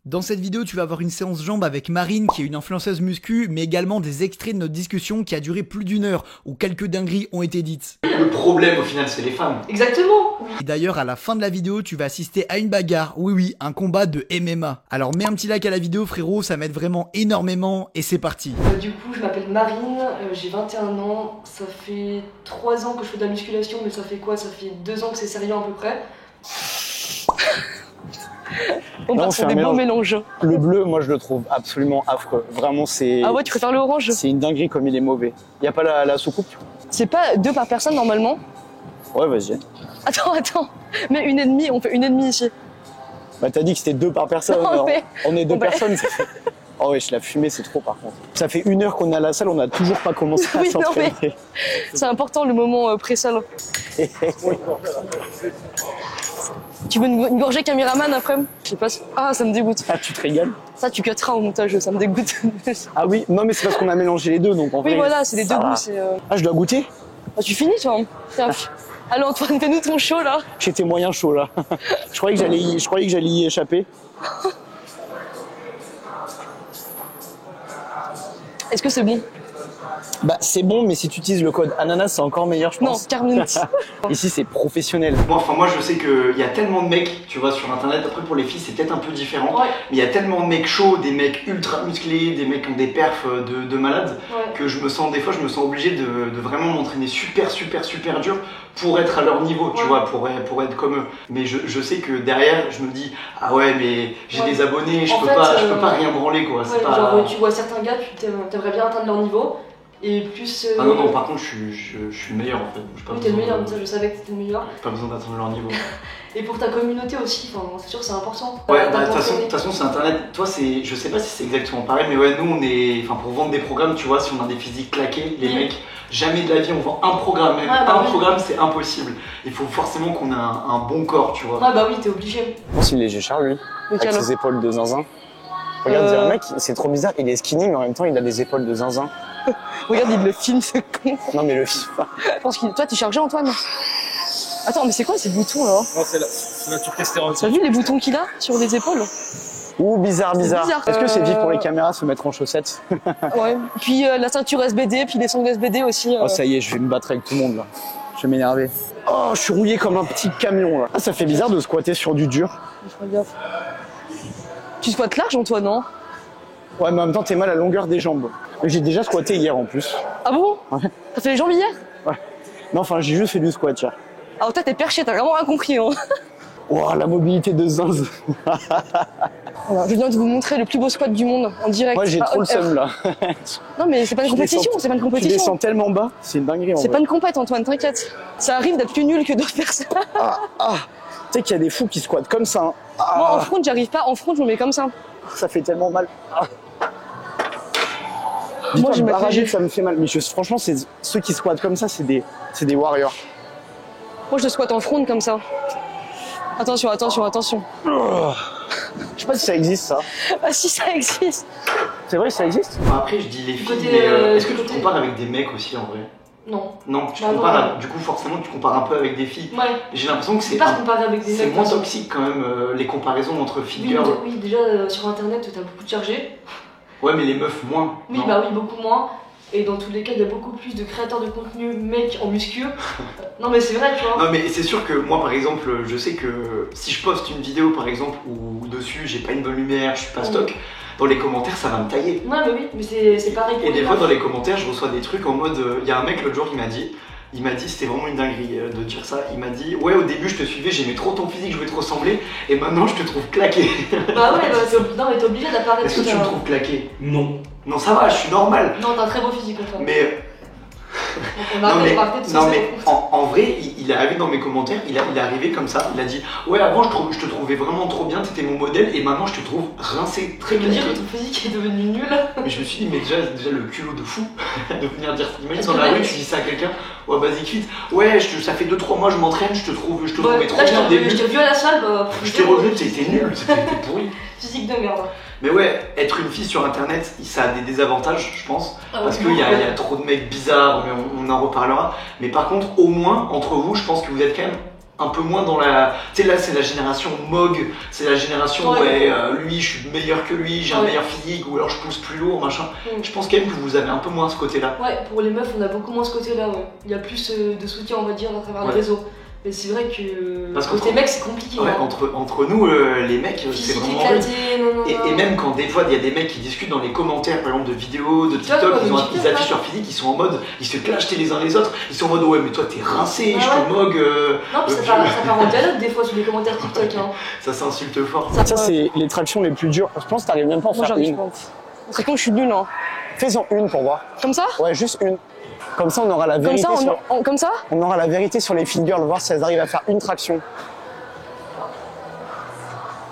Dans cette vidéo, tu vas avoir une séance jambes avec Marine, qui est une influenceuse muscu, mais également des extraits de notre discussion qui a duré plus d'1 heure, où quelques dingueries ont été dites. Le problème au final, c'est les femmes. Exactement. Et d'ailleurs, à la fin de la vidéo, tu vas assister à une bagarre, oui, un combat de MMA. Alors mets un petit like à la vidéo frérot, ça m'aide vraiment énormément, et c'est parti. Du coup, je m'appelle Marine, j'ai 21 ans, ça fait 3 ans que je fais de la musculation, mais ça fait quoi? Ça fait 2 ans que c'est sérieux à peu près. On part sur des beaux mélanges. Le bleu, moi je le trouve absolument affreux. Vraiment, c'est. Ah ouais, tu préfères le orange? C'est une dinguerie comme il est mauvais. Y a pas la soucoupe? C'est pas 2 par personne normalement? Ouais, vas-y. Attends. Mais 1,5, on fait 1,5 ici. Bah, t'as dit que c'était 2 par personne. Non, mais... On est 2 personnes. Ça fait... Oh wesh, la fumée, c'est trop par contre. Ça fait 1 heure qu'on est à la salle, on a toujours pas commencé à s'entraîner. Mais... C'est important le moment pré-salle. Tu veux une gorgée caméraman après? Je sais pas si... Ah, ça me dégoûte. Ah, tu te régales? Ça, tu cutteras au montage, ça me dégoûte. Ah oui, non mais c'est parce qu'on a mélangé les deux, donc en vrai... Oui, voilà, c'est les deux goûts. Ah, je dois goûter? Ah, tu finis, toi? Tiens. Allez, Antoine, fais-nous ton show, là. J'étais moyen chaud, là. Je croyais que j'allais y échapper. Est-ce que c'est bon? Bah c'est bon, mais si tu utilises le code ananas, c'est encore meilleur, je pense. Non, Carminati. Ici, c'est professionnel. Bon, enfin, moi, je sais qu'il y a tellement de mecs, tu vois, sur Internet. Après, pour les filles, c'est peut-être un peu différent. Ouais. Mais il y a tellement de mecs chauds, des mecs ultra musclés, des mecs qui ont des perfs de malades, que des fois, je me sens obligé de vraiment m'entraîner super dur pour être à leur niveau, tu vois, pour être comme eux. Mais je sais que derrière, je me dis, ah ouais, mais j'ai des abonnés, je peux pas rien branler, quoi. Ouais, pas... genre, tu vois certains gars, tu t'aimerais bien atteindre leur niveau. Et plus. Ah non, par contre, je suis le meilleur en fait. Oui, t'es le meilleur, ça, je savais que t'étais le meilleur. Pas besoin d'atteindre leur niveau. Et pour ta communauté aussi, c'est sûr, c'est important. Ouais, bah, de toute façon, c'est Internet. Toi, je sais pas si c'est exactement pareil, mais ouais, nous, on est. Enfin, pour vendre des programmes, tu vois, si on a des physiques claqués, les mecs, jamais de la vie on vend un programme. Même programme, c'est impossible. Il faut forcément qu'on ait un bon corps, tu vois. Ouais, bah oui, t'es obligé. Je pense qu'il est Géchard, lui. Avec ses épaules de zinzin. Regarde, c'est un mec, c'est trop bizarre, il est skinny, mais en même temps, il a des épaules de zinzin. Regarde, il le filme, ce con. Non, mais le filme pas. Toi, t'es chargé, Antoine? Attends, mais c'est quoi ces boutons là? Non, c'est la turquestérone. Tu as vu les boutons qu'il a sur les épaules? Ouh, bizarre. Est-ce que c'est dit pour les caméras se mettre en chaussettes? Ouais. Puis la ceinture SBD, puis les sangles SBD aussi. Oh, ça y est, je vais me battre avec tout le monde là. Je vais m'énerver. Oh, je suis rouillé comme un petit camion là. Ah, ça fait bizarre de squatter sur du dur. Je fais gaffe. Tu squattes large, Antoine, non? Ouais, mais en même temps, t'es mal à longueur des jambes. J'ai déjà squatté hier en plus. Ah bon? Ouais. T'as fait les jambes hier? Ouais. Non, enfin, j'ai juste fait du squat, tiens. Ah, toi, t'es perché, t'as vraiment rien compris, hein. Oh, la mobilité de zinz. Voilà, je viens de vous montrer le plus beau squat du monde en direct. Moi, j'ai trop le seum là. Non, mais c'est pas une compétition, c'est pas une compétition. Tu descends tellement bas, c'est une dinguerie en vrai. C'est pas une compète, Antoine, t'inquiète. Ça arrive d'être plus nul que d'autres personnes. Tu sais qu'il y a des fous qui squattent comme ça. Hein. Moi, en front, j'arrive pas. En front, je me mets comme ça. Ça fait tellement mal. Moi, je me ça me fait mal. Mais franchement, ceux qui squattent comme ça, c'est des warriors. Moi, je squatte en front comme ça. Attention. Je sais pas si ça existe, ça. Ah si, ça existe. C'est vrai que ça existe? Après, je dis les filles, mais est-ce que tu te compares avec des mecs aussi en vrai? Non. Non, tu compares. Du coup, forcément, tu compares un peu avec des filles. Ouais. J'ai l'impression que c'est moins toxique quand même, les comparaisons entre filles girls. Oui, déjà sur internet, t'as beaucoup de chargés. Ouais, mais les meufs moins. Oui, bah oui, beaucoup moins. Et dans tous les cas, il y a beaucoup plus de créateurs de contenu mecs en muscu. Non, mais c'est vrai, tu vois. Non, mais c'est sûr que moi, par exemple, je sais que si je poste une vidéo, par exemple, où dessus j'ai pas une bonne lumière, je suis pas stock, dans les commentaires, ça va me tailler. Ouais, mais oui, mais c'est pareil pour Et des fois, dans les commentaires, je reçois des trucs en mode. Il y a un mec l'autre jour qui m'a dit. C'était vraiment une dinguerie de dire ça. Il m'a dit, ouais, au début je te suivais, j'aimais trop ton physique, je voulais te ressembler, et maintenant je te trouve claqué. Bah ouais, non, mais t'es obligé d'apparaître. Est-ce que tu me trouves claqué? Non. Non, ça va, je suis normal. Non, t'as un très beau physique, en fait. Mais. Non, mais en vrai, il est arrivé dans mes commentaires, il est arrivé comme ça, il a dit, ouais, avant je te trouvais vraiment trop bien, t'étais mon modèle, et maintenant je te trouve rincé, très claqué. dire que ton physique est devenu nul. Mais je me suis dit, mais déjà le culot de fou de venir dire, imagine dans la rue, tu dis ça à quelqu'un, ouais, basic fit, ouais, ça fait 2-3 mois je m'entraîne, je te trouvais trop bien au début. Je t'ai vu à la salle, je t'ai revu, t'étais nul, t'étais pourri. Physique de merde. Mais ouais, être une fille sur internet, ça a des désavantages, je pense. Parce qu'il y a trop de mecs bizarres, mais on en reparlera. Mais par contre, au moins, entre vous, je pense que vous êtes quand même un peu moins dans la... Tu sais là c'est la génération Mog, c'est la génération lui je suis meilleur que lui, j'ai un meilleur physique ou alors je pousse plus lourd machin. Je pense quand même que vous avez un peu moins ce côté là. Ouais, pour les meufs on a beaucoup moins ce côté là, il y a plus de soutien on va dire à travers les réseaux. Mais c'est vrai que parce côté mecs c'est compliqué. Ouais, entre nous les mecs c'est vraiment éclaté, et même quand des fois il y a des mecs qui discutent dans les commentaires par exemple de vidéos, de TikTok, ils affichent leur physique, ils sont en mode, ils se clashent les uns les autres, ils sont en mode ouais mais toi t'es rincé, je te mogue. Non ça part en dialogue des fois sur les commentaires TikTok hein. Ça s'insulte fort. Ça c'est les tractions les plus dures, je pense que t'arrives même pas à en faire une. C'est quand je suis nulle hein. Fais-en une pour voir. Comme ça? Ouais juste une. Comme ça, on aura la vérité. Comme ça on aura la vérité sur les fit girls, voir si elles arrivent à faire une traction.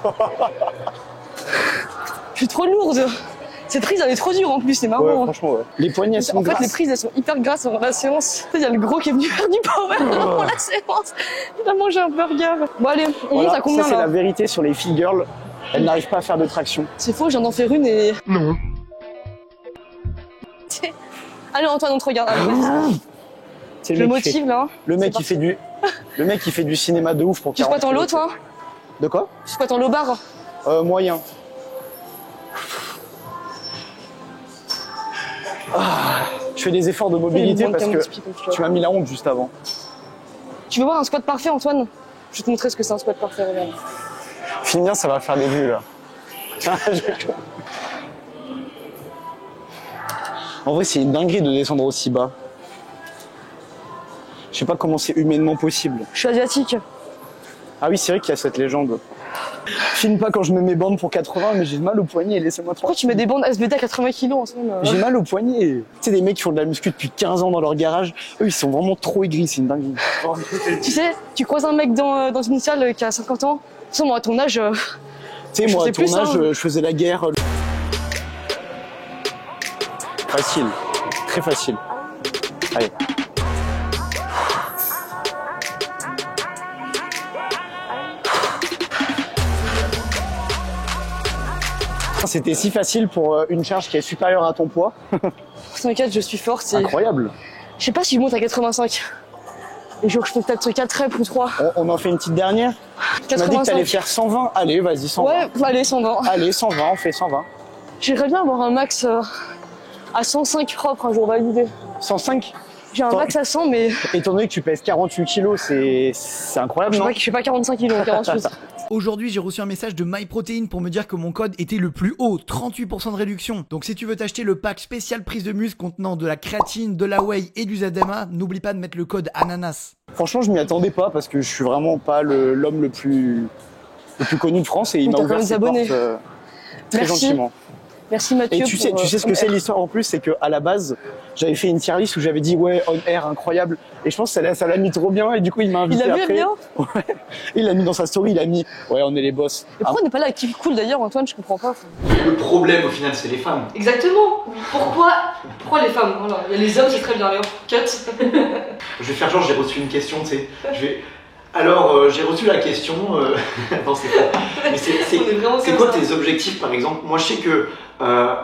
Je suis trop lourde. Cette prise, elle est trop dure en plus, c'est marrant. Ouais, franchement, ouais. Les poignées, elles sont grasses. En fait, les prises, elles sont hyper grasses pendant la séance. Il y a le gros qui est venu faire du power pendant la séance. Il a mangé un burger. Bon, allez, on monte à combien ça, là? C'est la vérité sur les fit girls. Elles n'arrivent pas à faire de traction. C'est faux, je viens d'en faire une et. Non. Allez, Antoine, on te regarde. C'est le motive là. Le mec qui fait du cinéma de ouf pour 40. Tu squattes en lot, toi? De quoi? Tu squattes en low bar? Moyen. Je fais des efforts de mobilité parce que tu m'as mis la honte juste avant. Tu veux voir un squat parfait, Antoine? Je vais te montrer ce que c'est un squat parfait, regarde. Finis bien, ça va faire des vues là. En vrai, c'est une dinguerie de descendre aussi bas. Je sais pas comment c'est humainement possible. Je suis asiatique. Ah oui, c'est vrai qu'il y a cette légende. Filme pas quand je mets mes bandes pour 80, mais j'ai mal au poignet, laissez-moi Pourquoi tu mets des bandes SBT à 80 kg en semaine? J'ai mal au poignet. Tu sais, des mecs qui font de la muscu depuis 15 ans dans leur garage, eux, ils sont vraiment trop aigris, c'est une dinguerie. Tu sais, tu croises un mec dans une salle qui a 50 ans, de toute façon, moi, à ton âge... Tu sais, moi, à ton âge, je faisais la guerre. Facile, très facile. Allez. C'était si facile pour une charge qui est supérieure à ton poids. T'inquiète, je suis forte. C'est incroyable. Je sais pas si je monte à 85. Et je peux peut-être 4 reps ou 3. On en fait une petite dernière. 85. Tu m'as dit que t'allais faire 120. Allez, vas-y, 120. Ouais, allez, 120. Allez, 120, on fait 120. J'aimerais bien avoir un max à 105 propre un jour validé. 105? J'ai un max à 100, mais... Étant donné que tu pèses 48 kilos, c'est incroyable, non? Je fais pas 45 kilos, 48. Aujourd'hui, j'ai reçu un message de MyProtein pour me dire que mon code était le plus haut, 38% de réduction. Donc si tu veux t'acheter le pack spécial prise de muscle contenant de la créatine, de la whey et du ZMA, n'oublie pas de mettre le code ananas. Franchement, je m'y attendais pas parce que je suis vraiment pas l'homme le plus connu de France et il m'a ouvert ses portes très gentiment. Merci Mathieu. Et tu sais ce que c'est l'histoire en plus, c'est qu'à la base, j'avais fait une tier list où j'avais dit ouais, on air incroyable. Et je pense que ça l'a mis trop bien et du coup il m'a invité après. Il l'a mis bien. Ouais. Il l'a mis dans sa story, il a mis ouais, on est les boss. Et pourquoi on n'est pas là avec Keep Cool d'ailleurs, Antoine? Je comprends pas. Le problème au final, c'est les femmes. Exactement. Pourquoi les femmes? Voilà. Il y a les hommes, c'est très bien. Cut. Je vais faire genre j'ai reçu une question, tu sais. Alors, j'ai reçu la question. Non, c'est pas. Mais c'est quoi tes objectifs par exemple? Moi, je sais que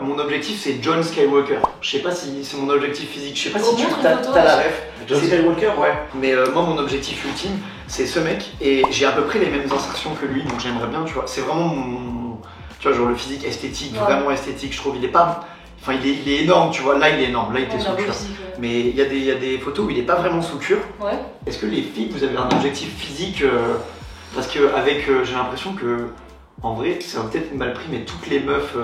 mon objectif c'est John Skywalker. Je sais pas si c'est mon objectif physique. Je sais pas si tu as la ref. John Skywalker? Ouais. Mais moi, mon objectif ultime, c'est ce mec. Et j'ai à peu près les mêmes insertions que lui, donc j'aimerais bien, tu vois. C'est vraiment mon. Tu vois, genre le physique esthétique, vraiment esthétique. Je trouve il est pas. Enfin, il est énorme, tu vois. Là, il est énorme. Là, il était sous cure. Mais il y a des photos où il est pas vraiment sous cure. Ouais. Est-ce que les filles, vous avez un objectif physique parce que j'ai l'impression que, en vrai, ça va peut-être mal pris, mais toutes les meufs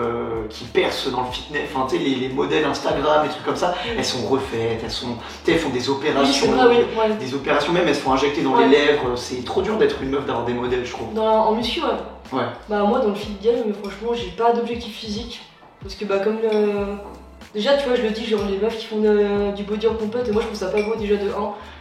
qui percent dans le fitness, enfin, tu sais, les modèles Instagram et trucs comme ça, elles sont refaites, elles font des opérations. Oui, ouais. Des opérations même, elles se font injecter dans les lèvres. C'est trop dur d'être une meuf, d'avoir des modèles, je trouve. En muscu, ouais. Ouais. Bah, moi, dans le fit game, franchement, j'ai pas d'objectif physique. Parce que, bah, comme déjà, tu vois, je le dis, genre les meufs qui font du body en compète, et moi je trouve ça pas beau déjà de 1.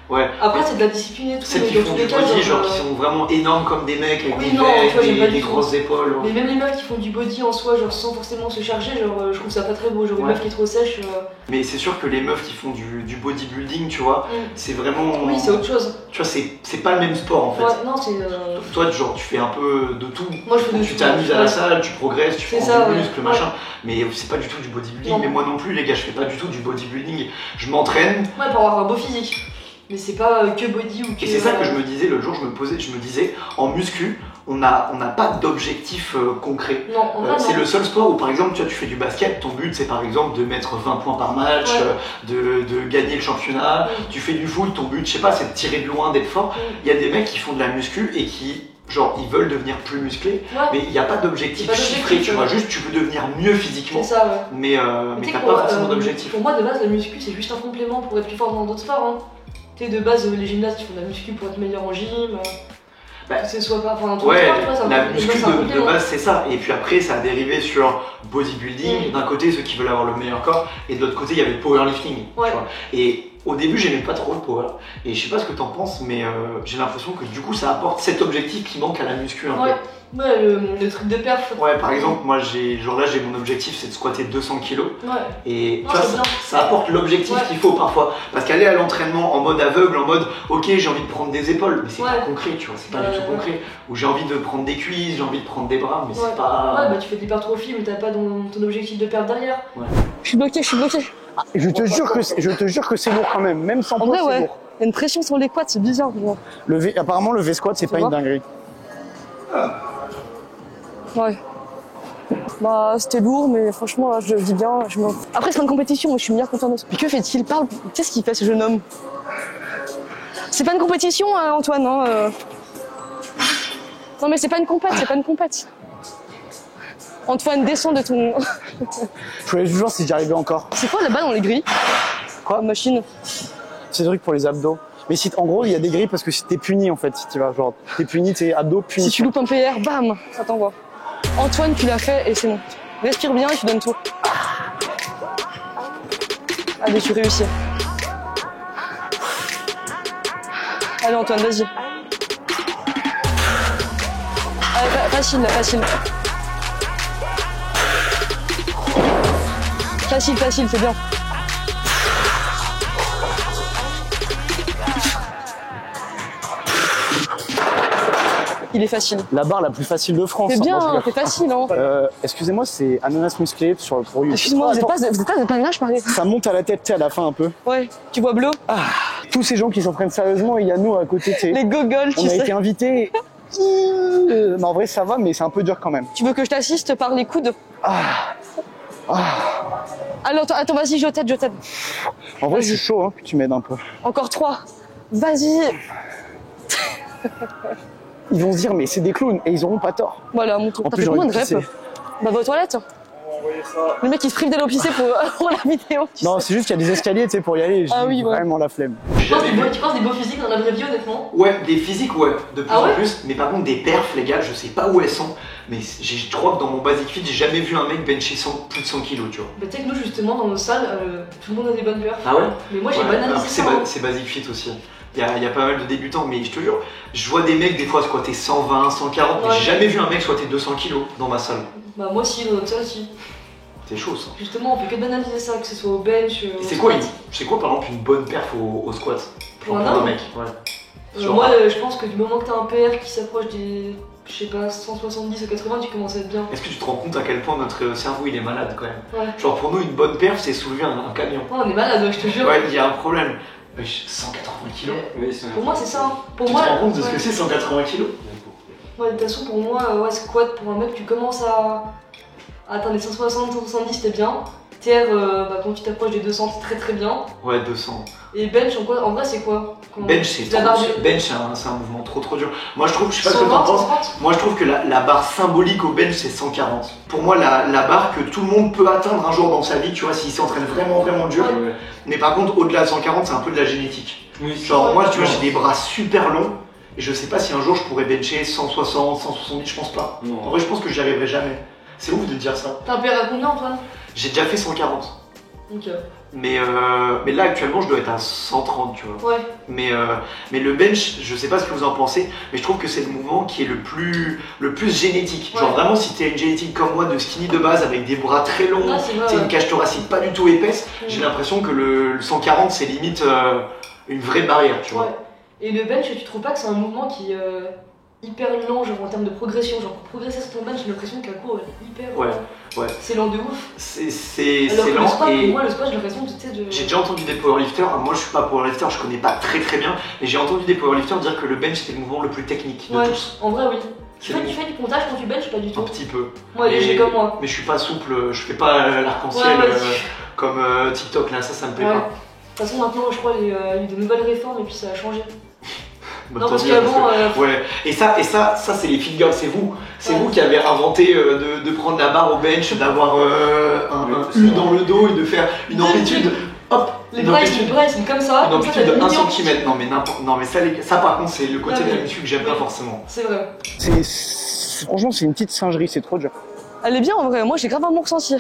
Ouais. Après, c'est de la discipline et tout. Celles qui font du body, genre qui sont vraiment énormes comme des mecs avec des grosses épaules. Mais même les meufs qui font du body en soi, genre sans forcément se charger, genre je trouve ça pas très beau. Genre une meuf qui est trop sèche. Mais c'est sûr que les meufs qui font du bodybuilding, tu vois, c'est vraiment. Oui, c'est autre chose. Tu vois, c'est pas le même sport en fait. Ouais, non, c'est. Toi, genre, tu fais un peu de tout. Moi, je fais de tout. Tu t'amuses à la salle, tu progresses, tu prends du muscle, machin. Mais c'est pas du tout du bodybuilding. Non. Mais moi non plus, les gars, je fais pas du tout du bodybuilding. Je m'entraîne. Ouais, pour avoir un beau physique. Mais c'est pas que body ou que... Et c'est ça que je me disais l'autre jour, je me disais, en muscu, on n'a pas d'objectif concret. Non, c'est le seul sport où par exemple tu fais du basket, ton but c'est par exemple de mettre 20 points par match, de gagner le championnat. Tu fais du foot, ton but je sais pas c'est de tirer de loin, d'être fort. Il y a des mecs qui font de la muscu et qui genre ils veulent devenir plus musclés, mais il n'y a pas d'objectif chiffré, tu vois, juste tu veux devenir mieux physiquement. C'est ça, mais t'as pas forcément d'objectif. Pour moi de base la muscu c'est juste un complément pour être plus fort dans d'autres sports. Hein. Tu sais de base les gymnastes ils font de la muscu pour être meilleur en gym. Que ce soit pas, enfin, la muscu de base c'est ça, et puis après ça a dérivé sur bodybuilding, d'un côté ceux qui veulent avoir le meilleur corps, et de l'autre côté il y avait le powerlifting, tu vois. Et au début j'aimais pas trop le power, et je sais pas ce que t'en penses, mais j'ai l'impression que du coup ça apporte cet objectif qui manque à la muscu un peu. Ouais, le truc de perf. Ouais, par exemple, moi j'ai mon objectif c'est de squatter 200 kg. Et tu vois, ça apporte l'objectif qu'il faut parfois. Parce qu'aller à l'entraînement en mode aveugle, en mode ok, j'ai envie de prendre des épaules, mais c'est pas concret, tu vois, c'est pas du tout concret. Ou j'ai envie de prendre des cuisses, j'ai envie de prendre des bras, mais c'est pas. Ouais, bah tu fais de l'hypertrophie, mais t'as pas ton objectif de perdre derrière. Je suis bloqué. Ah, je te jure que c'est lourd quand même sans poids, c'est lourd. Il y a une pression sur les quads, c'est bizarre. Apparemment, le V-squat, c'est pas une dinguerie. Ouais. Bah, c'était lourd, mais franchement, là, je le vis bien. Après, c'est pas une compétition, moi, je suis meilleure confiance. Mais que fait-il? Qu'est-ce qu'il fait, ce jeune homme? C'est pas une compétition, hein, Antoine. Hein, Non, mais c'est pas une compète. Antoine, descends de ton... Je voulais toujours si j'y arrivais encore. C'est quoi là-bas dans les grilles? Quoi? Machine. C'est des trucs pour les abdos. Mais si, en gros, il y a des grilles parce que t'es puni en fait, si tu vas. Genre, t'es puni, t'es abdos puni. Si tu loupes un PR, bam, ça t'envoie. Antoine, tu l'as fait et c'est bon. Respire bien et tu donnes tout. Allez, tu réussis. Allez, Antoine, vas-y. Allez, facile. Facile, c'est bien. Il est facile. La barre la plus facile de France. C'est bien, c'est facile. Hein. Excusez-moi, c'est ananas musclé pour you. Excuse-moi, vous êtes pas de panache, pareil. Ça monte à la tête, tu sais, à la fin un peu. Ouais, tu vois bleu. Tous ces gens qui s'entraînent sérieusement, il y a nous à côté, tu sais. Les gogoles, tu sais. On a été invités. Mais en vrai, ça va, mais c'est un peu dur quand même. Tu veux que je t'assiste par les coudes? Allez, attends, vas-y, je t'aide. En vrai, je suis chaud, hein, que tu m'aides un peu. Encore 3. Vas-y. Ils vont se dire, mais c'est des clowns, et ils auront pas tort. Voilà, mon truc. En T'as plus, fait combien de pisser. reps? Bah, va aux toilettes. Le mec, il se prive d'aller au pisser pour la vidéo. Non, c'est juste qu'il y a des escaliers, tu sais, pour y aller. J'ai vraiment la flemme. Tu penses des beaux physiques dans la vraie vie, honnêtement? Ouais, des physiques, ouais, de plus en plus. Mais par contre, des perfs, les gars, je sais pas où elles sont. Mais je crois que dans mon Basic Fit, j'ai jamais vu un mec bencher plus de 100 kilos, tu vois. Bah, tu sais que nous, justement, dans nos salles, tout le monde a des bonnes perfs. Ah ouais? Mais moi, j'ai banalisé ça. C'est Basic Fit aussi. Il y a pas mal de débutants, mais je te jure, je vois des mecs des fois squatter 120, 140, mais j'ai jamais vu un mec squatter 200 kilos dans ma salle. Bah moi aussi, dans notre salle aussi. C'est chaud ça. Justement, on fait que de banaliser ça, que ce soit au bench. C'est quoi par exemple une bonne perf au squat? Pour un mec, moi, je pense que du moment que t'as un PR qui s'approche des, je sais pas, 170 ou 80, tu commences à être bien. Est-ce que tu te rends compte à quel point notre cerveau il est malade quand même? Ouais. Genre pour nous, une bonne perf, c'est soulever un camion. Ouais, on est malade, je te jure. Ouais, il y a un problème. 180 kilos. Pour moi, c'est ça. Pour tu te rends compte de ce que c'est 180 kilos? Ouais, de toute façon, pour moi, squat, pour un mec, tu commences à atteindre les 160, 170, t'es bien. TR, quand tu t'approches des 200, c'est très très bien. Ouais, 200. Et bench, en vrai, c'est quoi? Bench, c'est un mouvement trop dur. Moi, je trouve, je sais pas ce que t'en penses. Moi, je trouve que la barre symbolique au bench, c'est 140. Pour moi, la barre que tout le monde peut atteindre un jour dans sa vie, tu vois, s'il s'entraîne vraiment dur. Ouais. Mais par contre, au-delà de 140, c'est un peu de la génétique. Oui, genre, moi, tu vois, j'ai des bras super longs. Et je sais pas si un jour je pourrais bencher 160, 170, je pense pas. Non. En vrai, je pense que j'y arriverai jamais. C'est ouf de dire ça. T'as un PR à combien, Antoine? J'ai déjà fait 140. Ok. Mais là, actuellement, je dois être à 130, tu vois. Ouais. Mais le bench, je sais pas ce que vous en pensez, mais je trouve que c'est le mouvement qui est le plus génétique. Ouais. Genre vraiment, si t'es une génétique comme moi, de skinny de base, avec des bras très longs, t'as une cage thoracique pas du tout épaisse, j'ai l'impression que le 140, c'est limite une vraie barrière, tu vois. Et le bench, tu trouves pas que c'est un mouvement qui est hyper lent, genre en termes de progression? Genre pour progresser sur ton bench, j'ai l'impression qu'un cours est hyper... Ouais. Ouais. C'est lent de ouf. C'est Alors que le lent squat, et pour moi, le squat, j'ai l'impression de. j'ai déjà entendu des powerlifters, moi je suis pas powerlifter, je connais pas très bien, mais j'ai entendu des powerlifters dire que le bench c'était le mouvement le plus technique de Ouais, tous. en vrai, oui. Tu C'est fais du comptage quand tu benches, pas du tout. Un petit peu. Moi, léger comme moi. Mais je suis pas souple, je fais pas l'arc-en-ciel Ouais, vas-y. comme TikTok là, ça me plaît Ouais. pas. De toute façon, maintenant, je crois qu'il y a eu de nouvelles réformes et puis ça a changé. Bah, Non, tant parce mieux, qu'avant, ouais. Et ça c'est les fit girls, c'est vous. C'est vous qui avez inventé de prendre la barre au bench, d'avoir un U dans le dos et de faire une amplitude. Hop, les une bras, amplitude. ils sont comme ça. Une comme ça, amplitude t'as de des 1 millions. cm. Non mais ça par contre c'est le côté Non, de la mais- muscu que j'aime pas forcément. C'est vrai. Franchement, c'est une petite singerie, c'est trop dur. Elle est bien en vrai, moi j'ai grave un bon ressenti.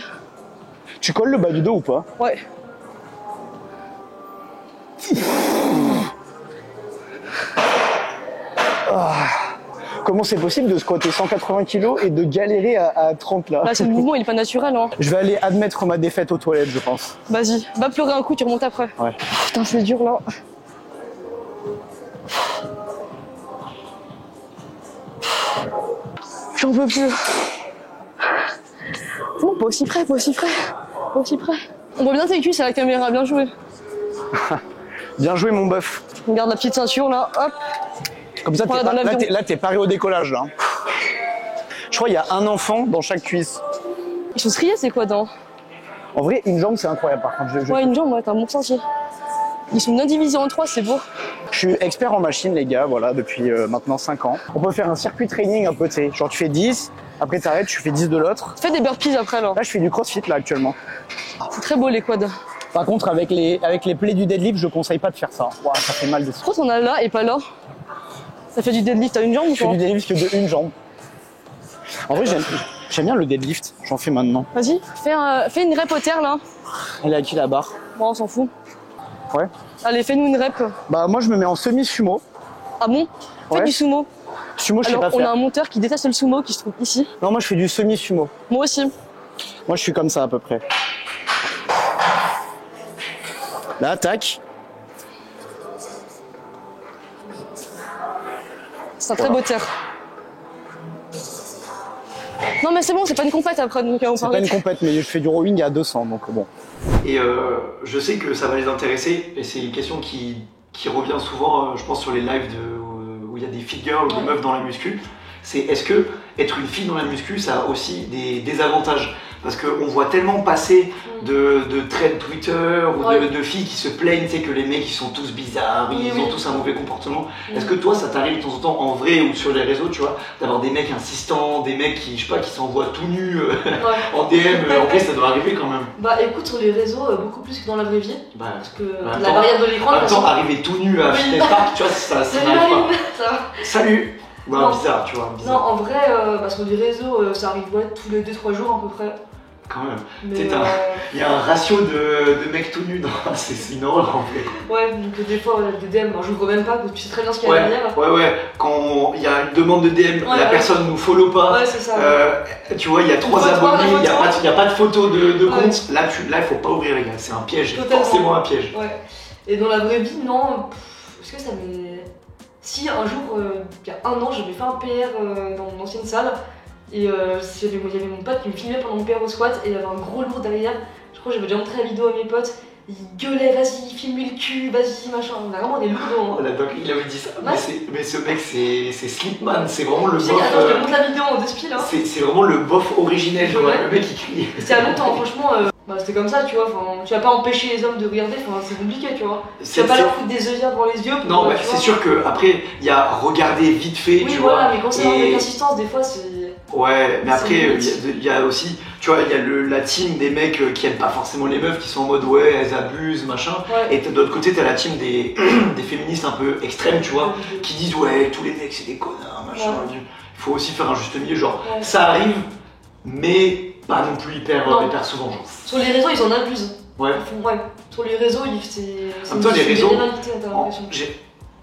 Tu colles le bas du dos ou pas? Ouais. Comment c'est possible de squatter 180 kg et de galérer à 30 là? Là, c'est le mouvement, il est pas naturel. Hein. Je vais aller admettre ma défaite aux toilettes, je pense. Vas-y, va pleurer un coup, tu remontes après. Ouais. Putain, c'est dur là. J'en peux plus. Non, pas aussi près, pas aussi près. Pas aussi près. On voit bien tes cuisses à la caméra, bien joué. Bien joué, mon bœuf. On garde la petite ceinture là, hop. Comme ça, Voilà, dans l'avion. t'es paré au décollage là. Je crois qu'il y a un enfant dans chaque cuisse. Ils sont striés, c'est quoi dans? En vrai, une jambe, c'est incroyable par contre. Ouais, une jambe, ouais, t'as un bon sentier. Ils sont bien divisés en 3, c'est beau. Je suis expert en machine, les gars, voilà, depuis maintenant 5 ans. On peut faire un circuit training un peu, tu sais. Genre, tu fais 10, après t'arrêtes, tu fais 10 de l'autre. Fais des burpees après là. Là, je fais du crossfit là actuellement. C'est très beau les quads. Par contre, avec les plaies du deadlift, je conseille pas de faire ça. Ouah, ça fait mal de Pourquoi t'en as là et pas là? Ça fait du deadlift, t'as une jambe ou Je fais quoi? du deadlift que de une jambe. En vrai, j'aime bien le deadlift. J'en fais maintenant. Vas-y, fais une rep au terre là. Elle est à qui la barre? Bon, on s'en fout. Ouais. Allez, fais-nous une rep. Bah, moi, je me mets en semi-sumo. Ah bon? Fais Ouais. du sumo. Sumo, je sais Alors, pas on a faire. un monteur qui déteste le sumo qui se trouve ici. Non, moi, je fais du semi-sumo. Moi aussi. Moi, je suis comme ça à peu près. Là, tac. C'est un très beau terre. Non mais c'est bon, c'est pas une compète après, donc on C'est pas parle. une compète, mais je fais du rowing à 200, donc bon. Et je sais que ça va les intéresser, et c'est une question qui revient souvent, je pense, sur les lives où il y a des fit girls ou des meufs dans la muscu. C'est est-ce que être une fille dans la muscu, ça a aussi des désavantages? Parce qu'on voit tellement passer de trends Twitter ou de filles qui se plaignent, tu sais, que les mecs ils sont tous bizarres, ils ont tous un mauvais comportement. Est-ce que toi, ça t'arrive de temps en temps, en vrai ou sur les réseaux, tu vois, d'avoir des mecs insistants, des mecs qui, je sais pas, qui s'envoient tout nus en DM? En vrai, ça doit arriver quand même. Bah écoute, sur les réseaux, beaucoup plus que dans la vraie vie. Bah, Parce que en même la temps- barrière de l'écran, En de même toute temps, façon. arriver tout nu à Oui. Fitness Park, tu vois, ça Salut n'arrive pas. Marine, ça va? Salut! Ouais, Non. bizarre, tu vois, Non, bizarre. en vrai, parce que les réseaux, ça arrive tous les 2-3 jours à peu près. Quand même. Mais, Tu sais, il y a un ratio de mecs tout nus, c'est une horreur en fait. ouais, donc des fois, des DM, moi, j'ouvre même pas, parce que tu sais très bien ce qu'il y a derrière. Ouais, quand il y a une demande de DM, Ouais, la ouais. personne nous follow pas, Ouais, c'est ça. tu vois, il y a 3 Faut pas abonnés, voir il la n'y a pas de photo de Ouais. compte, là il faut pas ouvrir les gars, c'est un piège, Totalement. forcément un piège. Ouais. Et dans la vraie vie, non. Est-ce que ça m'est. Si un jour, il y a 1 an, j'avais fait un PR dans mon ancienne salle. Et il y avait mon pote qui me filmait pendant mon PR au squat. Et il y avait un gros lourd derrière. Je crois que j'avais déjà montré la vidéo à mes potes. Ils gueulaient, vas-y, filme-lui le cul, vas-y, machin. On a vraiment des lourds. Oh la doc, il avait dit ça, Ouais. mais ce mec c'est Slipman, c'est vraiment le Tu sais bof. qu'attends, je te montre la vidéo en 2 spiles. Hein. C'est vraiment le bof originel, quoi. Ouais. Le mec il crie. C'était à longtemps, franchement. Bah, c'était comme ça, tu vois. Enfin, tu vas pas empêcher les hommes de regarder, enfin, c'est compliqué, tu vois. Tu vas pas leur foutre des œillères devant les yeux. Pour, Non, tu c'est vois. sûr que après il y a regarder vite fait, Oui, tu voilà, vois. mais quand c'est avec insistance, des fois, c'est. Ouais, mais C'est après limite. il y a aussi, tu vois, il y a la team des mecs qui aiment pas forcément les meufs, qui sont en mode ouais, elles abusent, machin. Ouais. Et de l'autre côté, t'as la team des féministes un peu extrêmes, tu vois, qui disent ouais, tous les mecs c'est des connards, machin. Ouais. Il faut aussi faire un juste milieu, genre Ouais. ça arrive, mais pas non plus hyper Non. souvent, genre. Sur les réseaux, ils en abusent. Ouais. Ils font, ouais. Sur les réseaux, c'est. En même temps, les réseaux, Une généralité, t'as l'impression.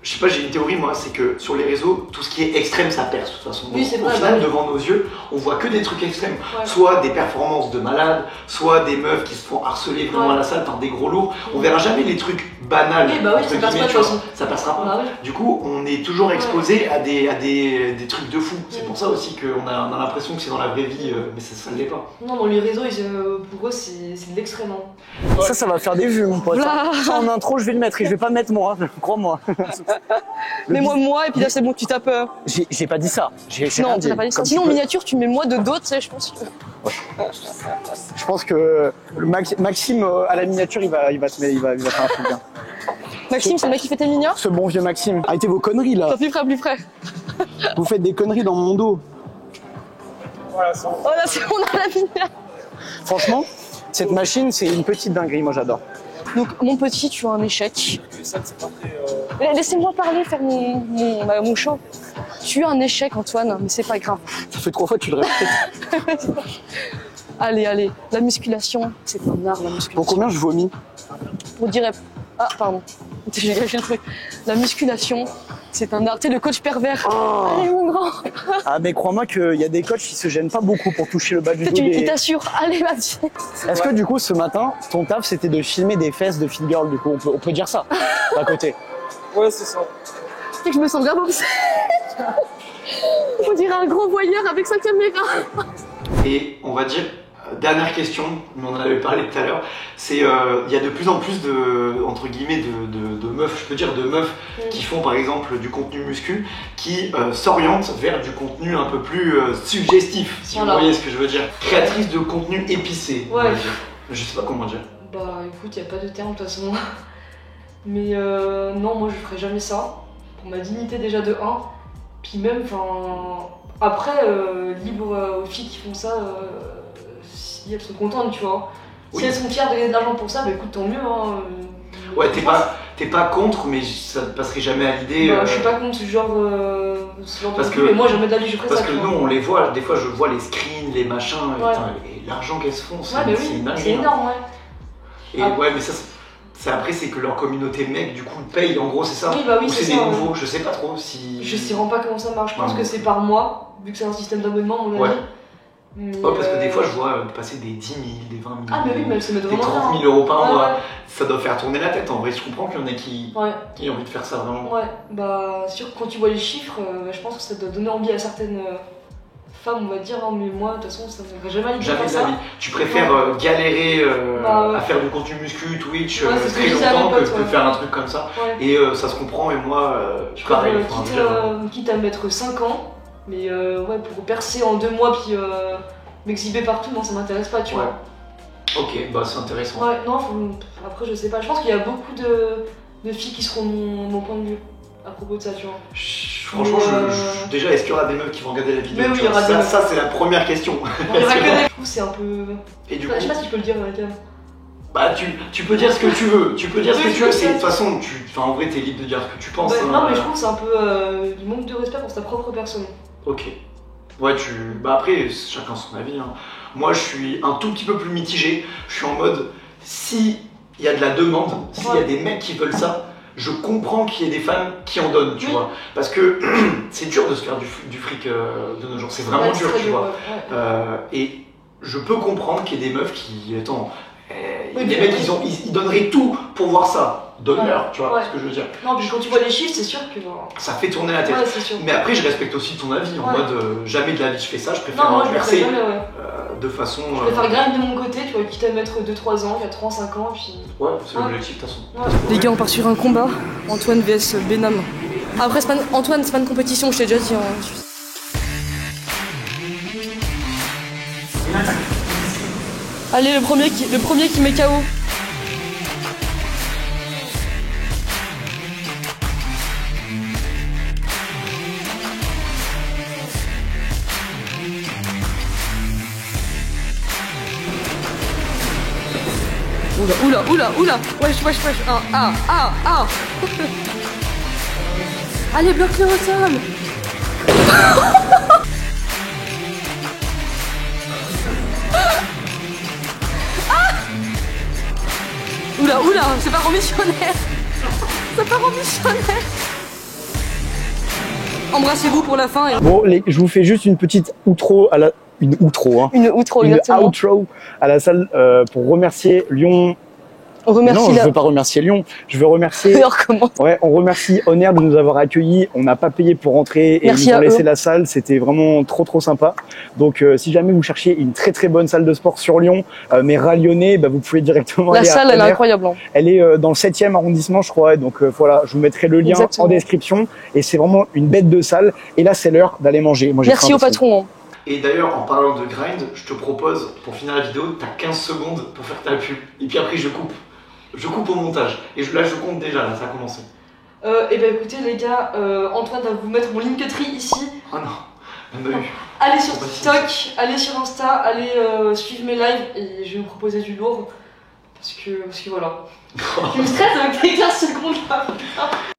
je sais pas, j'ai une théorie moi, c'est que sur les réseaux, tout ce qui est extrême ça perce de toute façon. Oui, c'est Au vrai, final, bah oui. devant nos yeux, on voit que des trucs extrêmes. Ouais. Soit des performances de malades, soit des meufs qui se font harceler vraiment Ouais. à la salle par des gros lourds. On verra jamais les trucs banals. Oui, bah oui, entre ça passe guillemets, pas, tu de vois. toute façon. Ça passera pas. Bah oui. Du coup, on est toujours exposé à des trucs de fou. C'est Mm. pour ça aussi qu'on a l'impression que c'est dans la vraie vie, mais ça ne l'est pas. Non, dans les réseaux, pour eux, c'est de l'extrême. Hein. Ça va faire des vues, mon pote. Oula. Ça, en intro, je vais le mettre et je vais pas mettre moi, crois-moi. Mais moi, et puis là, c'est bon, tu tapes. J'ai pas dit ça. J'ai rien Non, dit. t'as pas dit ça. Comme Sinon, en tu peux- miniature, tu mets moi de dos, tu sais, je pense. Je pense que Maxime, à la miniature, il va faire un truc bien. Maxime, c'est le mec qui fait tes miniatures. Ce bon vieux Maxime. Arrêtez vos conneries, là. Attends, plus près, plus près. Vous faites des conneries dans mon dos. Voilà, ça. Oh là, c'est on a la miniature. Franchement, cette machine, c'est une petite dinguerie. Moi, j'adore. Donc, mon petit, tu as un échec. Mais ça, c'est pas très. Laissez-moi parler, faire mon show. Tu as un échec, Antoine, mais c'est pas grave. Ça fait 3 fois que tu le répètes. Allez, la musculation, c'est un art, la musculation. Pour combien je vomis? On dirait. Ah, pardon. J'ai gâché le truc. La musculation, c'est un art. Tu sais, le coach pervers. Oh. Allez, mon grand. Ah, mais crois-moi qu'il y a des coachs qui se gênent pas beaucoup pour toucher le bas du dos Il des... t'assure. Allez, vas-y. Est-ce que du coup, ce matin, ton taf, c'était de filmer des fesses de fit girl, du coup, on peut dire ça, à côté. Ouais, c'est ça. Tu sais que je me sens grave obsédée. On dirait un gros voyeur avec sa caméra. Et on va dire, dernière question, mais on en avait parlé tout à l'heure, c'est il y a de plus en plus de, entre guillemets, de meufs, je peux dire de meufs qui font par exemple du contenu muscu, qui s'orientent vers du contenu un peu plus suggestif, si Voilà. vous voyez ce que je veux dire. Créatrice de contenu épicé, on va Ouais. dire. Je sais pas comment dire. Bah écoute, y a pas de terme de toute façon. Mais non, moi je ferais jamais ça. Pour ma dignité déjà de 1. Puis même, enfin. Après, libre aux filles qui font ça, si elles sont contentes, tu vois. Oui. Si elles sont fières de gagner de l'argent pour ça, bah écoute, tant mieux. Hein. Ouais, t'es pas contre, mais ça te passerait jamais à l'idée. Bah, je suis pas contre ce genre de parce truc, que- mais moi jamais de la vie je ferais Parce ça. que tu nous, vois. on les voit, des fois je vois les screens, les machins, et, Ouais. putain, et l'argent qu'elles se font, c'est Ouais, mais c'est oui, une dinguerie, c'est hein. énorme, ouais. Et Ah. ouais, mais ça, après, c'est que leur communauté mec, du coup, paye, en gros, c'est ça. Oui, bah oui, Ou c'est c'est ça, des ouais. nouveaux, je sais pas trop si. Je sais vraiment pas comment ça marche. Je pense Ouais. que c'est par mois, vu que c'est un système d'abonnement, à mon avis. Ouais. Mais, Ouais, parce que des fois, je vois passer des 10 000, des 20 000, Ah, mais oui, mais elles se mettent des vraiment 30 bien. 000 euros par Ouais, mois. ouais. Ça doit faire tourner la tête. En vrai, je comprends qu'il y en a qui Ouais, ont envie de faire ça vraiment. ouais, bah sûr que quand tu vois les chiffres, je pense que ça doit donner envie à certaines femmes, on va dire, hein, mais moi de toute façon ça ne m'aurait jamais l'idée de Jamais faire de la ça. vie. Tu préfères galérer Bah, ouais. à faire du contenu muscu, Twitch, Ouais, c'est ce que très je disais à longtemps mes que potes, de ouais. faire un truc comme ça. Ouais. Et ça se comprend, et moi, Je pareil. préfère, enfin, je veux dire, quitte à mettre 5 ans, mais ouais, pour percer en 2 mois puis m'exhiber partout, non ça m'intéresse pas, tu Ouais. vois. Ok, bah c'est intéressant. Ouais, non, après je sais pas, je pense qu'il y a beaucoup de filles qui seront de mon point de vue à propos de ça, tu vois. Franchement, Mais, déjà, est-ce qu'il y aura des meufs qui vont regarder la vidéo Mais oui, tu il y vois, aura des meufs. ça c'est la première question. On dirait que des coups, c'est un peu. Et du Je coup, sais pas si je peux le dire dans la cam. bah tu peux dire ce que tu veux. Tu peux dire ce Oui, que tu veux. C'est de peut-être. toute façon, enfin en vrai, t'es libre de dire ce que tu penses. Bah, hein. non, mais je trouve que c'est un peu du manque de respect pour ta propre personne. Ok. Ouais, bah après, chacun son avis. Hein. Moi, je suis un tout petit peu plus mitigé. Je suis en mode, si il y a de la demande, s'il y a Ouais. des mecs qui veulent ça, je comprends qu'il y ait des femmes qui en donnent, tu Oui. vois. Parce que c'est dur de se faire du fric de nos jours. C'est vraiment Ouais, dur, c'est très tu vois. ouais. Et je peux comprendre qu'il y ait des meufs qui, attends, Oui, des mais- mecs ils donneraient tout pour voir ça. Donneur, Ouais. tu vois Ouais. ce que je veux dire. Non, puis quand tu vois les chiffres, c'est sûr que. Ça fait tourner la tête. Ouais, c'est sûr. Mais après, je respecte aussi ton avis, en Ouais. mode jamais de la vie je fais ça, je préfère Non, moi je le ferais percer jamais, ouais. de façon. Je préfère grind de mon côté, tu vois, quitte à mettre 2-3 ans, 4 ans, 5 ans, puis. Ouais, c'est Ouais. l'objectif de toute façon. Ouais. Les gars, on part sur un combat. Antoine vs Benham. Après, Antoine, c'est pas une compétition, je t'ai déjà dit. Hein. Allez, le premier qui met KO. Oula. Wesh. Ah. Allez, bloque-le au sol. Oula, c'est pas en missionnaire. C'est pas en missionnaire. Embrassez-vous pour la fin. Et... Bon, je vous fais juste une petite outro à la... Une outro, hein. Une outro, Une exactement. outro à la salle pour remercier Lyon. On remercie Non, je veux pas remercier Lyon. Je veux remercier. Alors comment? Ouais, on remercie On Air de nous avoir accueillis. On n'a pas payé pour rentrer et Merci ils nous ont à laissé eux. la salle. C'était vraiment trop sympa. Donc, si jamais vous cherchiez une très bonne salle de sport sur Lyon, mais ras-lyonnais, bah, vous pouvez directement La aller salle, à elle est On Air. incroyable. Hein. Elle est dans le 7e arrondissement, je crois. Donc voilà, je vous mettrai le lien Exactement. en description. Et c'est vraiment une bête de salle. Et là, c'est l'heure d'aller manger. Moi, j'ai Merci faim au parce que- patron. Hein. Et d'ailleurs, en parlant de grind, je te propose, pour finir la vidéo, t'as 15 secondes pour faire ta pub. Et puis après, je coupe. Je coupe au montage. Et là, je compte déjà, là, ça a commencé. Et ben écoutez les gars, Antoine va vous mettre mon Linktree ici. Oh non, elle m'a eu. Allez sur On va TikTok, allez sur Insta, allez suivre mes lives et je vais vous proposer du lourd. Parce que voilà. Tu me stresses avec tes 15 secondes là.